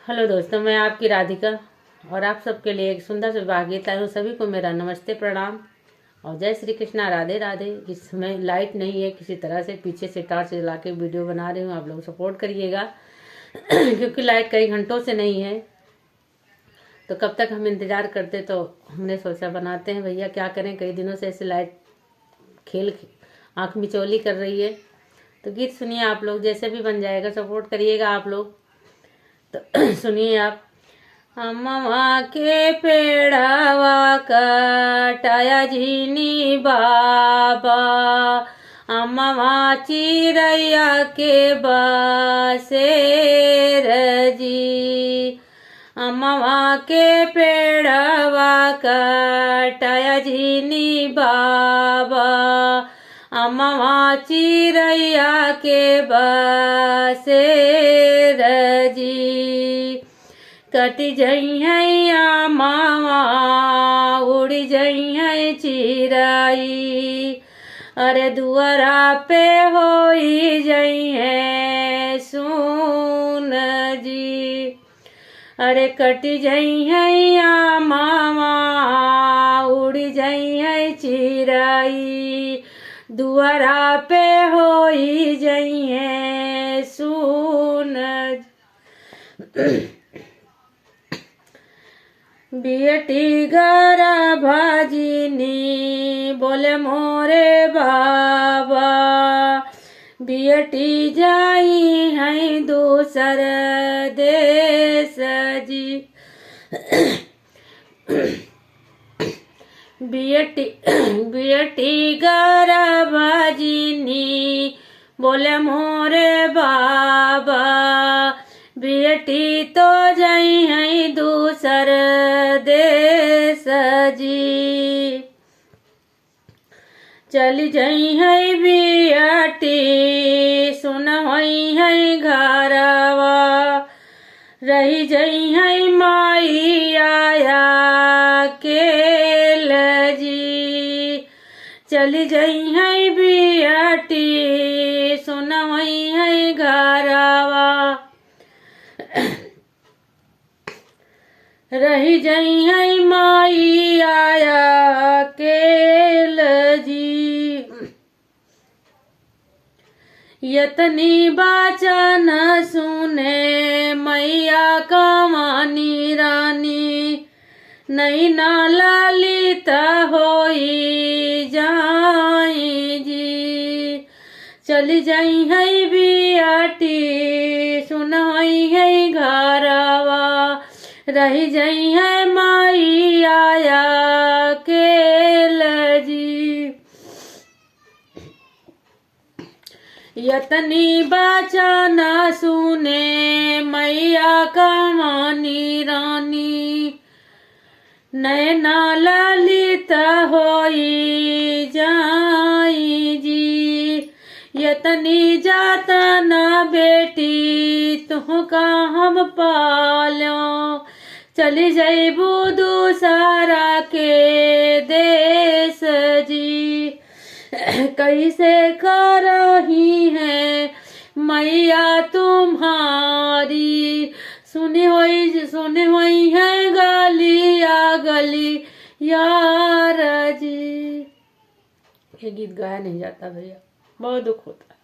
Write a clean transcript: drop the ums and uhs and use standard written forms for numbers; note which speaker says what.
Speaker 1: Hello दोस्तों, मैं आपकी राधिका और आप सबके लिए एक सुंदर सुभाव गीत लाई हूँ। सभी को मेरा नमस्ते प्रणाम और जय श्री कृष्णा, राधे राधे। इस समय लाइट नहीं है, किसी तरह से पीछे से टॉर्च जला के वीडियो बना रही हूँ। आप लोग सपोर्ट करिएगा क्योंकि लाइट कई घंटों से नहीं है, तो कब तक हम इंतज़ार करते। तो हमने सोचा बनाते हैं भैया, क्या करें, कई दिनों से ऐसे लाइट खेल आँख मिचौली कर रही है। तो गीत सुनिए आप लोग, जैसे भी बन जाएगा सपोर्ट करिएगा आप लोग। तो सुनिए आप। अम्मा के पेड़ावा कटाया झीनी बाबा, अम्मा चिरैया के बसेर जी। अम्मा के पेड़ावा कटाया झीनी बाबा, अम्मा चिरैया के बसेर जी। कट जई है मामा, उड़ जई है चिराई, अरे दुआरा पे होई जई है सुन जी। अरे कट जई है मामा, उड़ जई है चिराई, दुआरा पे होई जई है सुन। बेटी गरा भाजिनी बोले मोरे बाबा, बेटी जाई है दूसर देश जी। बेटी गरा भाजिनी बोले मोरे बाबा, बेटी तो जाई है दूसर देश जी। चली जाई है बेटी सुन होई है घरवा, रही जाई है माई आया केल जी। चली जाई है बेटी सुन होई है घरवा, रही जई है माई आया केल जी। यतनी बाचन सुने मैया कमानी रानी, नहीं ना ललिता होई जाई जी। चली जाई है बेटी सुन होई है घरवा, रही जई है माई आया केल जी। यतनी बचन सुने मैया कमानी रानी, नैना ललित होई जाई जी। यतनी जातन बेटी तुहका हम पालो, चली जईबू दूसरा के देश जी। कैसे करही है मैया तुम्हारी, सुनी हुई है गलिया गली यार जी। ये गीत गाया नहीं जाता भैया, बहुत दुख होता है।